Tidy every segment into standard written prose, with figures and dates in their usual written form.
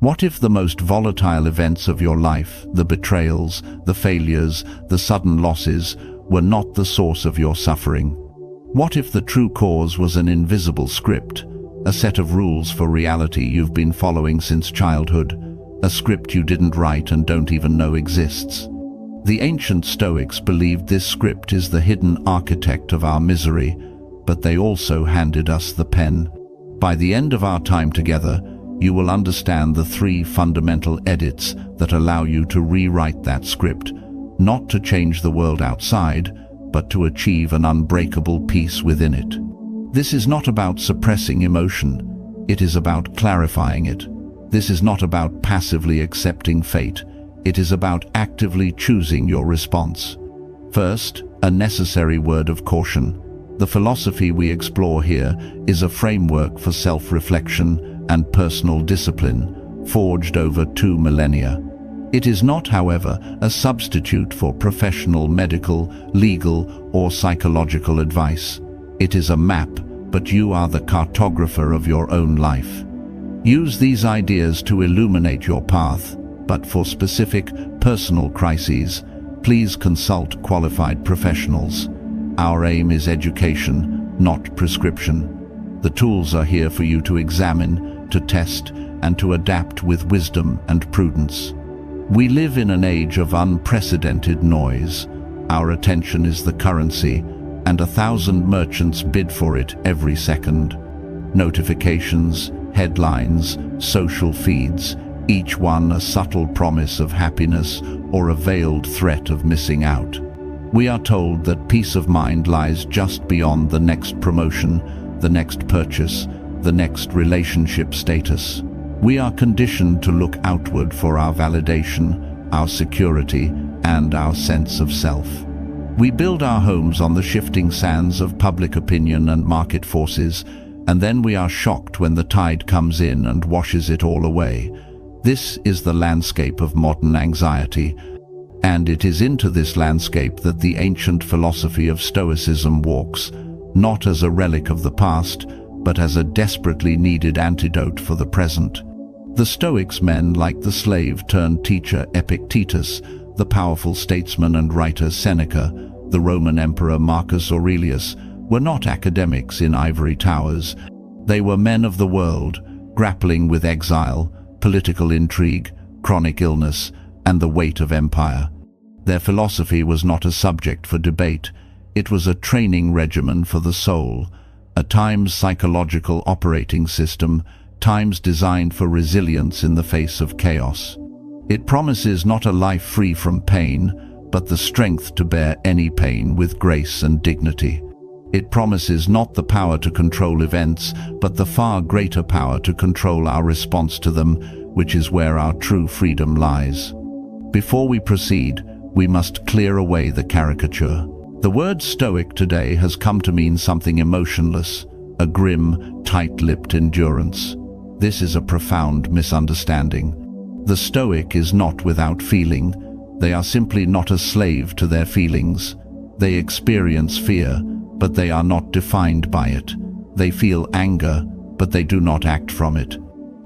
What if the most volatile events of your life, the betrayals, the failures, the sudden losses, were not the source of your suffering? What if the true cause was an invisible script, a set of rules for reality you've been following since childhood, a script you didn't write and don't even know exists? The ancient Stoics believed this script is the hidden architect of our misery, but they also handed us the pen. By the end of our time together, you will understand the 3 fundamental edits that allow you to rewrite that script, not to change the world outside, but to achieve an unbreakable peace within it. This is not about suppressing emotion, it is about clarifying it. This is not about passively accepting fate, it is about actively choosing your response. First, a necessary word of caution. The philosophy we explore here is a framework for self-reflection and personal discipline, forged over 2 millennia. It is not, however, a substitute for professional medical, legal, or psychological advice. It is a map, but you are the cartographer of your own life. Use these ideas to illuminate your path, but for specific, personal crises, please consult qualified professionals. Our aim is education, not prescription. The tools are here for you to examine, to test, and to adapt with wisdom and prudence. We live in an age of unprecedented noise. Our attention is the currency, and 1,000 merchants bid for it every second. Notifications, headlines, social feeds, each one a subtle promise of happiness or a veiled threat of missing out. We are told that peace of mind lies just beyond the next promotion, the next purchase, the next relationship status. We are conditioned to look outward for our validation, our security, and our sense of self. We build our homes on the shifting sands of public opinion and market forces, and then we are shocked when the tide comes in and washes it all away. This is the landscape of modern anxiety, and it is into this landscape that the ancient philosophy of Stoicism walks, not as a relic of the past, but as a desperately needed antidote for the present. The Stoics, men like the slave-turned-teacher Epictetus, the powerful statesman and writer Seneca, the Roman emperor Marcus Aurelius, were not academics in ivory towers. They were men of the world, grappling with exile, political intrigue, chronic illness, and the weight of empire. Their philosophy was not a subject for debate. It was a training regimen for the soul, a time's psychological operating system, times designed for resilience in the face of chaos. It promises not a life free from pain, but the strength to bear any pain with grace and dignity. It promises not the power to control events, but the far greater power to control our response to them, which is where our true freedom lies. Before we proceed, we must clear away the caricature. The word Stoic today has come to mean something emotionless, a grim, tight-lipped endurance. This is a profound misunderstanding. The Stoic is not without feeling. They are simply not a slave to their feelings. They experience fear, but they are not defined by it. They feel anger, but they do not act from it.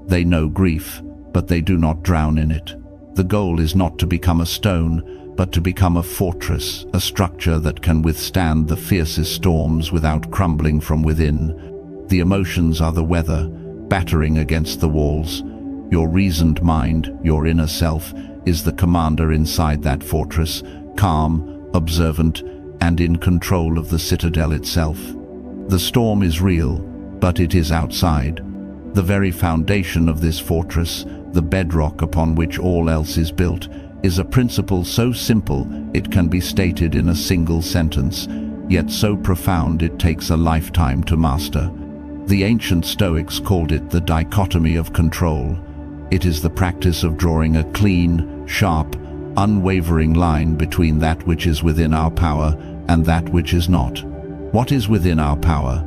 They know grief, but they do not drown in it. The goal is not to become a stone, but to become a fortress, a structure that can withstand the fiercest storms without crumbling from within. The emotions are the weather, battering against the walls. Your reasoned mind, your inner self, is the commander inside that fortress, calm, observant, and in control of the citadel itself. The storm is real, but it is outside. The very foundation of this fortress, the bedrock upon which all else is built, is a principle so simple it can be stated in a single sentence, yet so profound it takes a lifetime to master. The ancient Stoics called it the dichotomy of control. It is the practice of drawing a clean, sharp, unwavering line between that which is within our power and that which is not. What is within our power?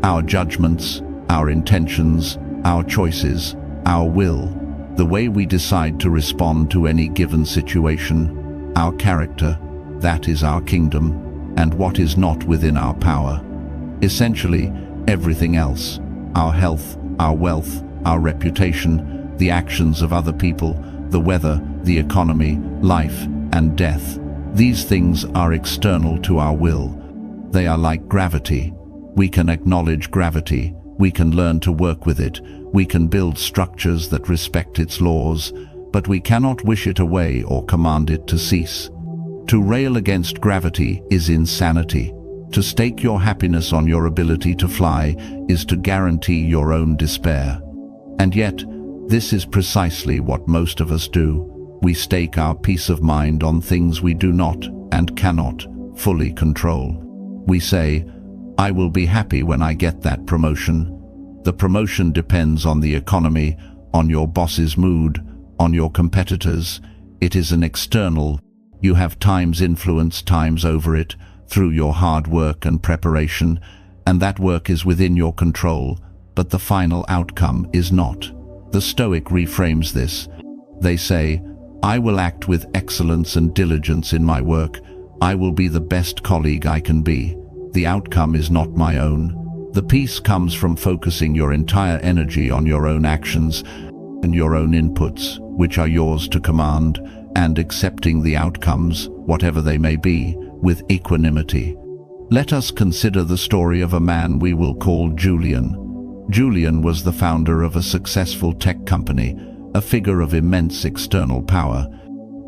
Our judgments, our intentions, our choices, our will, the way we decide to respond to any given situation, our character, that is our kingdom, and what is not within our power. Essentially, everything else, our health, our wealth, our reputation, the actions of other people, the weather, the economy, life, and death. These things are external to our will. They are like gravity. We can acknowledge gravity. We can learn to work with it. We can build structures that respect its laws, but we cannot wish it away or command it to cease. To rail against gravity is insanity. To stake your happiness on your ability to fly is to guarantee your own despair. And yet, this is precisely what most of us do. We stake our peace of mind on things we do not and cannot fully control. We say, "I will be happy when I get that promotion." The promotion depends on the economy, on your boss's mood, on your competitors. It is an external. You have times influence times over it through your hard work and preparation, and that work is within your control, but the final outcome is not. The Stoic reframes this. They say, "I will act with excellence and diligence in my work. I will be the best colleague I can be. The outcome is not my own." The peace comes from focusing your entire energy on your own actions and your own inputs, which are yours to command, and accepting the outcomes, whatever they may be, with equanimity. Let us consider the story of a man we will call Julian. Julian was the founder of a successful tech company, a figure of immense external power.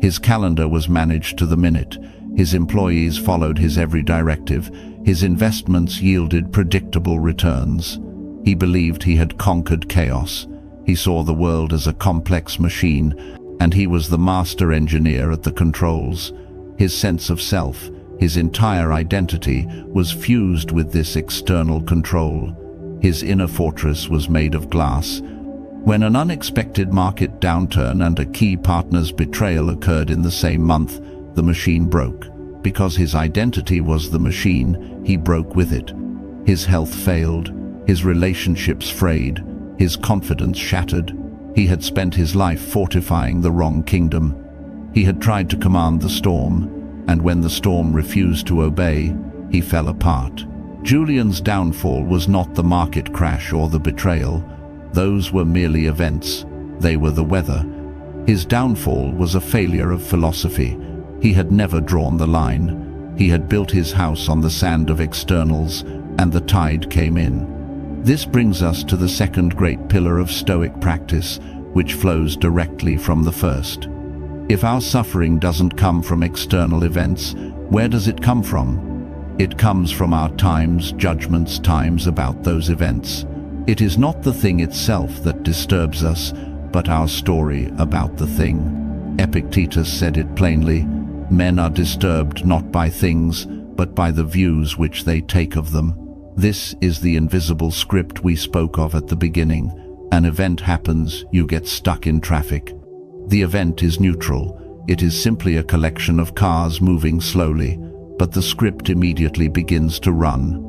His calendar was managed to the minute. His employees followed his every directive. His investments yielded predictable returns. He believed he had conquered chaos. He saw the world as a complex machine, and he was the master engineer at the controls. His sense of self, his entire identity, was fused with this external control. His inner fortress was made of glass. When an unexpected market downturn and a key partner's betrayal occurred in the same month, the machine broke. Because his identity was the machine, he broke with it. His health failed, his relationships frayed, his confidence shattered. He had spent his life fortifying the wrong kingdom. He had tried to command the storm, and when the storm refused to obey, he fell apart. Julian's downfall was not the market crash or the betrayal. Those were merely events. They were the weather. His downfall was a failure of philosophy. He had never drawn the line. He had built his house on the sand of externals, and the tide came in. This brings us to the second great pillar of Stoic practice, which flows directly from the first. If our suffering doesn't come from external events, where does it come from? It comes from our judgments about those events. It is not the thing itself that disturbs us, but our story about the thing. Epictetus said it plainly, "Men are disturbed not by things, but by the views which they take of them." This is the invisible script we spoke of at the beginning. An event happens, you get stuck in traffic. The event is neutral. It is simply a collection of cars moving slowly, but the script immediately begins to run.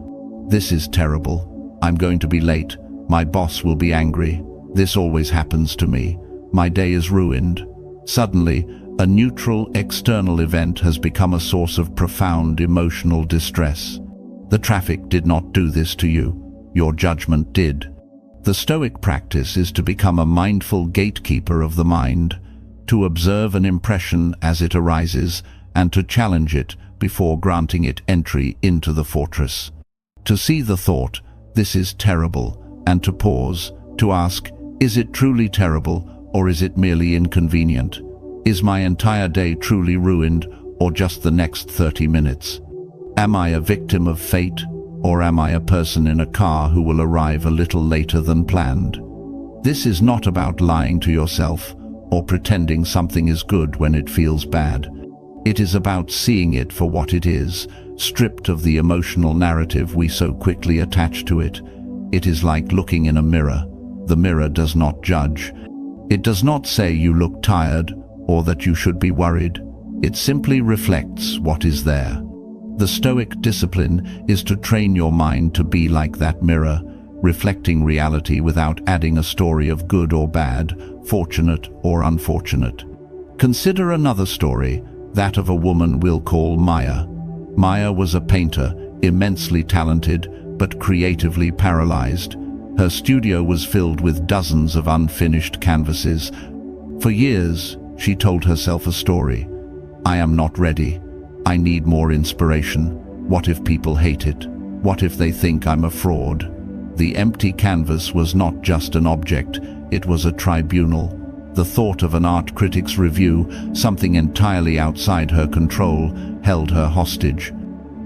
This is terrible. I'm going to be late. My boss will be angry. This always happens to me. My day is ruined. Suddenly, a neutral external event has become a source of profound emotional distress. The traffic did not do this to you. Your judgment did. The Stoic practice is to become a mindful gatekeeper of the mind, to observe an impression as it arises and to challenge it before granting it entry into the fortress. To see the thought, "This is terrible," and to pause, to ask, "Is it truly terrible, or is it merely inconvenient? Is my entire day truly ruined, or just the next 30 minutes? Am I a victim of fate, or am I a person in a car who will arrive a little later than planned?" This is not about lying to yourself or pretending something is good when it feels bad. It is about seeing it for what it is, stripped of the emotional narrative we so quickly attach to it. It is like looking in a mirror. The mirror does not judge. It does not say you look tired or that you should be worried. It simply reflects what is there. The Stoic discipline is to train your mind to be like that mirror, reflecting reality without adding a story of good or bad, fortunate or unfortunate. Consider another story, that of a woman we'll call Maya. Maya was a painter, immensely talented, but creatively paralyzed. Her studio was filled with dozens of unfinished canvases. For years, she told herself a story. I am not ready. I need more inspiration. What if people hate it? What if they think I'm a fraud? The empty canvas was not just an object, it was a tribunal. The thought of an art critic's review, something entirely outside her control, held her hostage.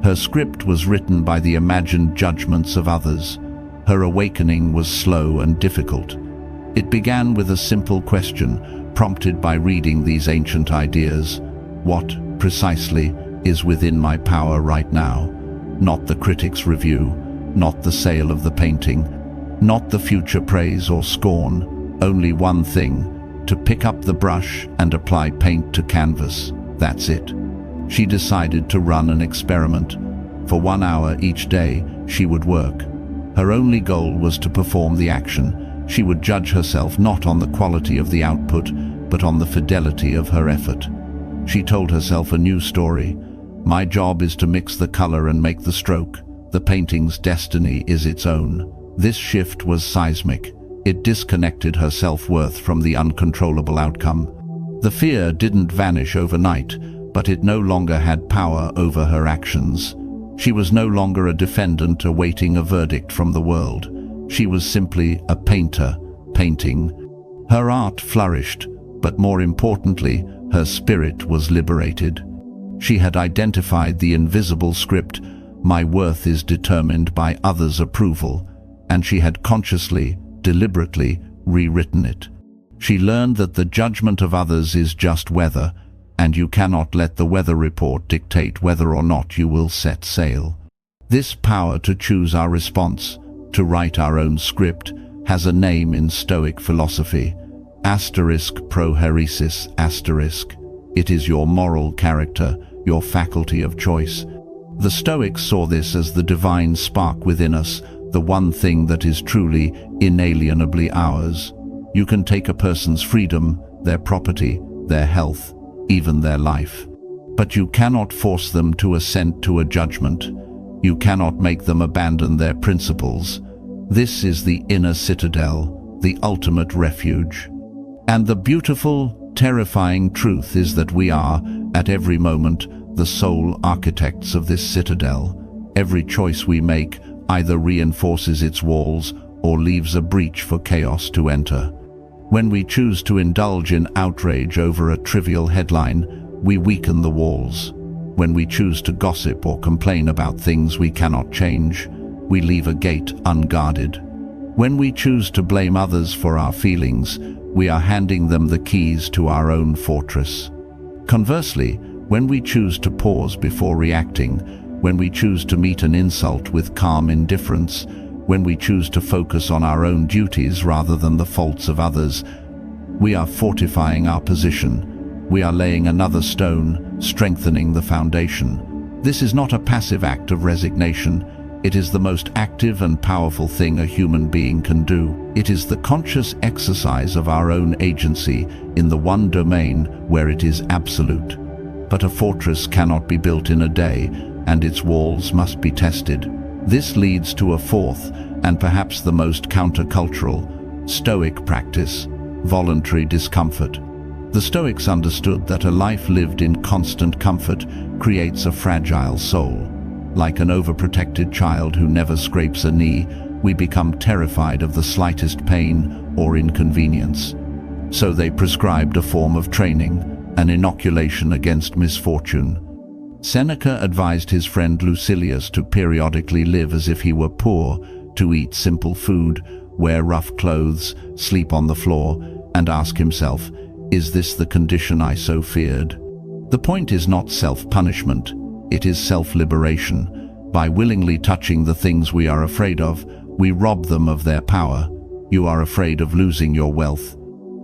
Her script was written by the imagined judgments of others. Her awakening was slow and difficult. It began with a simple question, prompted by reading these ancient ideas. What, precisely, is within my power right now? Not the critic's review, not the sale of the painting, not the future praise or scorn, only one thing, to pick up the brush and apply paint to canvas. That's it. She decided to run an experiment. For 1 hour each day, she would work. Her only goal was to perform the action. She would judge herself not on the quality of the output, but on the fidelity of her effort. She told herself a new story. My job is to mix the color and make the stroke. The painting's destiny is its own. This shift was seismic. It disconnected her self-worth from the uncontrollable outcome. The fear didn't vanish overnight, but it no longer had power over her actions. She was no longer a defendant awaiting a verdict from the world. She was simply a painter, painting. Her art flourished, but more importantly, her spirit was liberated. She had identified the invisible script, my worth is determined by others' approval, and she had consciously, deliberately rewritten it. She learned that the judgment of others is just weather, and you cannot let the weather report dictate whether or not you will set sail. This power to choose our response, to write our own script, has a name in Stoic philosophy. *proheresis*. It is your moral character, your faculty of choice. The Stoics saw this as the divine spark within us, the one thing that is truly, inalienably ours. You can take a person's freedom, their property, their health, even their life. But you cannot force them to assent to a judgment. You cannot make them abandon their principles. This is the inner citadel, the ultimate refuge. And the beautiful, terrifying truth is that we are, at every moment, the sole architects of this citadel. Every choice we make either reinforces its walls or leaves a breach for chaos to enter. When we choose to indulge in outrage over a trivial headline, we weaken the walls. When we choose to gossip or complain about things we cannot change, we leave a gate unguarded. When we choose to blame others for our feelings, we are handing them the keys to our own fortress. Conversely, when we choose to pause before reacting, when we choose to meet an insult with calm indifference, when we choose to focus on our own duties rather than the faults of others, we are fortifying our position. We are laying another stone, strengthening the foundation. This is not a passive act of resignation. It is the most active and powerful thing a human being can do. It is the conscious exercise of our own agency in the one domain where it is absolute. But a fortress cannot be built in a day, and its walls must be tested. This leads to a fourth, and perhaps the most countercultural, Stoic practice: voluntary discomfort. The Stoics understood that a life lived in constant comfort creates a fragile soul. Like an overprotected child who never scrapes a knee, we become terrified of the slightest pain or inconvenience. So they prescribed a form of training, an inoculation against misfortune. Seneca advised his friend Lucilius to periodically live as if he were poor, to eat simple food, wear rough clothes, sleep on the floor, and ask himself, is this the condition I so feared? The point is not self-punishment, it is self-liberation. By willingly touching the things we are afraid of, we rob them of their power. You are afraid of losing your wealth.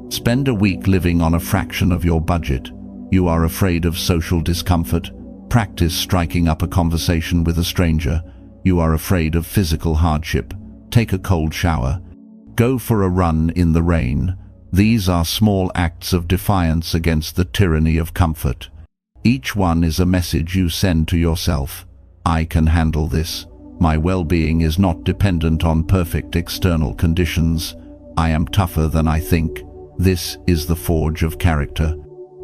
Spend a week living on a fraction of your budget. You are afraid of social discomfort. Practice striking up a conversation with a stranger. You are afraid of physical hardship. Take a cold shower. Go for a run in the rain. These are small acts of defiance against the tyranny of comfort. Each one is a message you send to yourself. I can handle this. My well-being is not dependent on perfect external conditions. I am tougher than I think. This is the forge of character.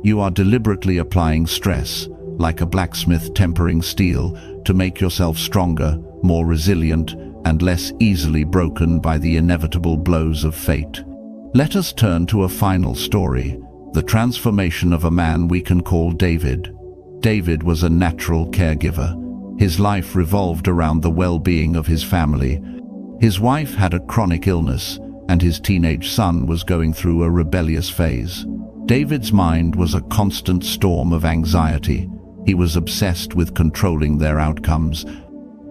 You are deliberately applying stress, like a blacksmith tempering steel, to make yourself stronger, more resilient, and less easily broken by the inevitable blows of fate. Let us turn to a final story, the transformation of a man we can call David. David was a natural caregiver. His life revolved around the well-being of his family. His wife had a chronic illness, and his teenage son was going through a rebellious phase. David's mind was a constant storm of anxiety. He was obsessed with controlling their outcomes.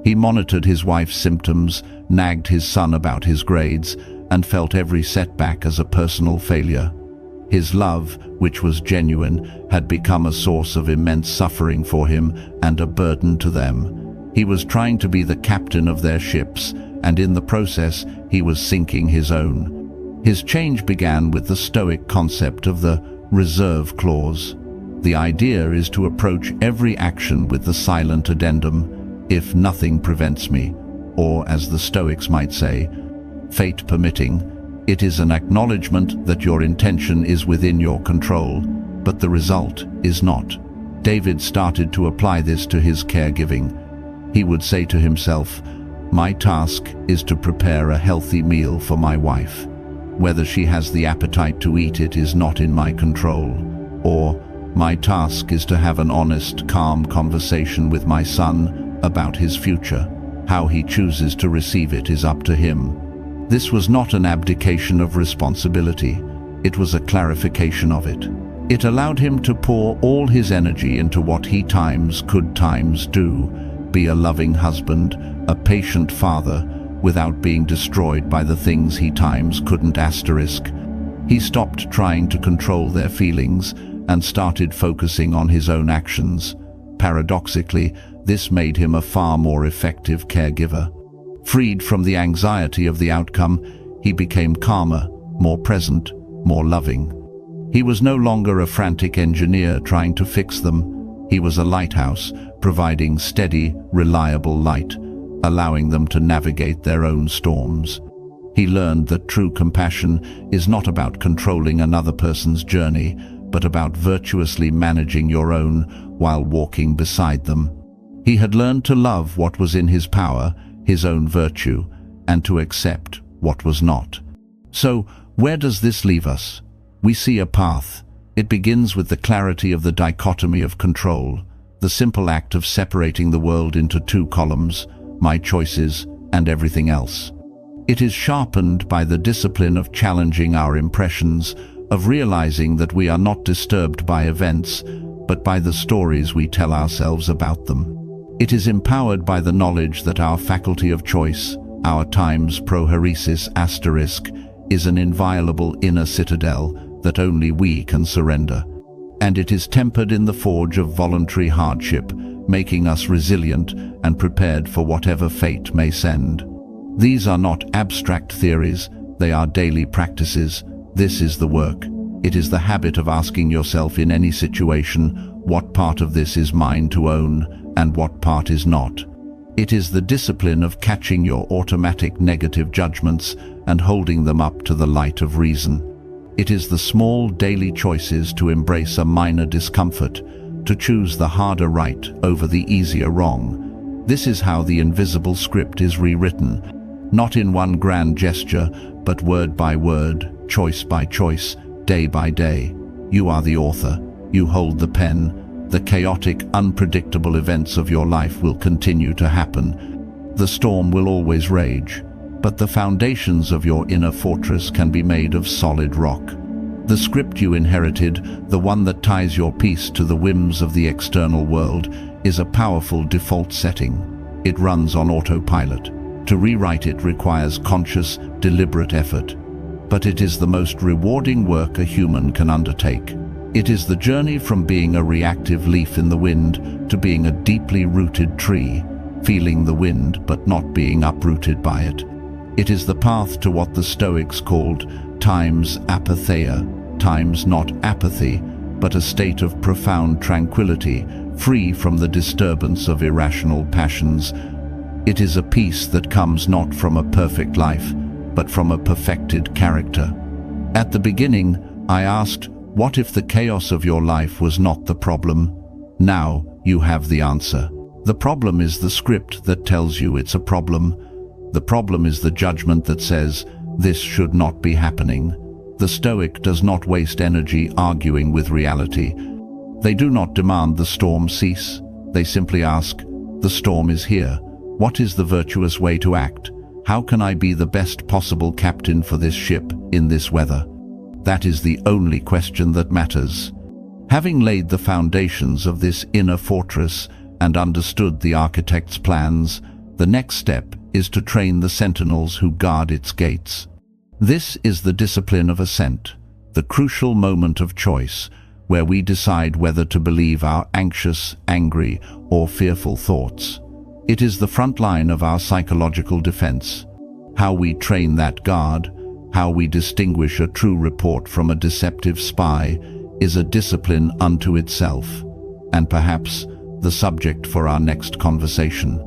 He monitored his wife's symptoms, nagged his son about his grades, and felt every setback as a personal failure. His love, which was genuine, had become a source of immense suffering for him and a burden to them. He was trying to be the captain of their ships, and in the process, he was sinking his own. His change began with the Stoic concept of the reserve clause. The idea is to approach every action with the silent addendum, if nothing prevents me, or as the Stoics might say, fate permitting. It is an acknowledgement that your intention is within your control, but the result is not. David started to apply this to his caregiving. He would say to himself, "My task is to prepare a healthy meal for my wife. Whether she has the appetite to eat it is not in my control." Or, "My task is to have an honest, calm conversation with my son about his future. How he chooses to receive it is up to him." This was not an abdication of responsibility. It was a clarification of it. It allowed him to pour all his energy into what he could do, be a loving husband, a patient father, without being destroyed by the things he couldn't asterisk. He stopped trying to control their feelings and started focusing on his own actions. Paradoxically, this made him a far more effective caregiver. Freed from the anxiety of the outcome, he became calmer, more present, more loving. He was no longer a frantic engineer trying to fix them. He was a lighthouse, providing steady, reliable light, allowing them to navigate their own storms. He learned that true compassion is not about controlling another person's journey, but about virtuously managing your own while walking beside them. He had learned to love what was in his power, his own virtue, and to accept what was not. So, where does this leave us? We see a path. It begins with the clarity of the dichotomy of control, the simple act of separating the world into two columns, my choices and everything else. It is sharpened by the discipline of challenging our impressions, of realizing that we are not disturbed by events, but by the stories we tell ourselves about them. It is empowered by the knowledge that our faculty of choice, our times proheresis asterisk, is an inviolable inner citadel that only we can surrender. And it is tempered in the forge of voluntary hardship, making us resilient and prepared for whatever fate may send. These are not abstract theories, they are daily practices. This is the work. It is the habit of asking yourself in any situation, what part of this is mine to own and what part is not. It is the discipline of catching your automatic negative judgments and holding them up to the light of reason. It is the small daily choices to embrace a minor discomfort, to choose the harder right over the easier wrong. This is how the invisible script is rewritten, not in one grand gesture, but word by word, choice by choice, day by day. You are the author. You hold the pen. The chaotic, unpredictable events of your life will continue to happen. The storm will always rage, but the foundations of your inner fortress can be made of solid rock. The script you inherited, the one that ties your peace to the whims of the external world, is a powerful default setting. It runs on autopilot. To rewrite it requires conscious, deliberate effort. But it is the most rewarding work a human can undertake. It is the journey from being a reactive leaf in the wind to being a deeply rooted tree, feeling the wind but not being uprooted by it. It is the path to what the Stoics called times apatheia, times not apathy, but a state of profound tranquility, free from the disturbance of irrational passions. It is a peace that comes not from a perfect life, but from a perfected character. At the beginning, I asked, what if the chaos of your life was not the problem? Now, you have the answer. The problem is the script that tells you it's a problem. The problem is the judgment that says, this should not be happening. The Stoic does not waste energy arguing with reality. They do not demand the storm cease. They simply ask, the storm is here. What is the virtuous way to act? How can I be the best possible captain for this ship in this weather? That is the only question that matters. Having laid the foundations of this inner fortress and understood the architect's plans, the next step is to train the sentinels who guard its gates. This is the discipline of ascent, the crucial moment of choice, where we decide whether to believe our anxious, angry, or fearful thoughts. It is the front line of our psychological defense. How we train that guard, how we distinguish a true report from a deceptive spy, is a discipline unto itself, and perhaps the subject for our next conversation.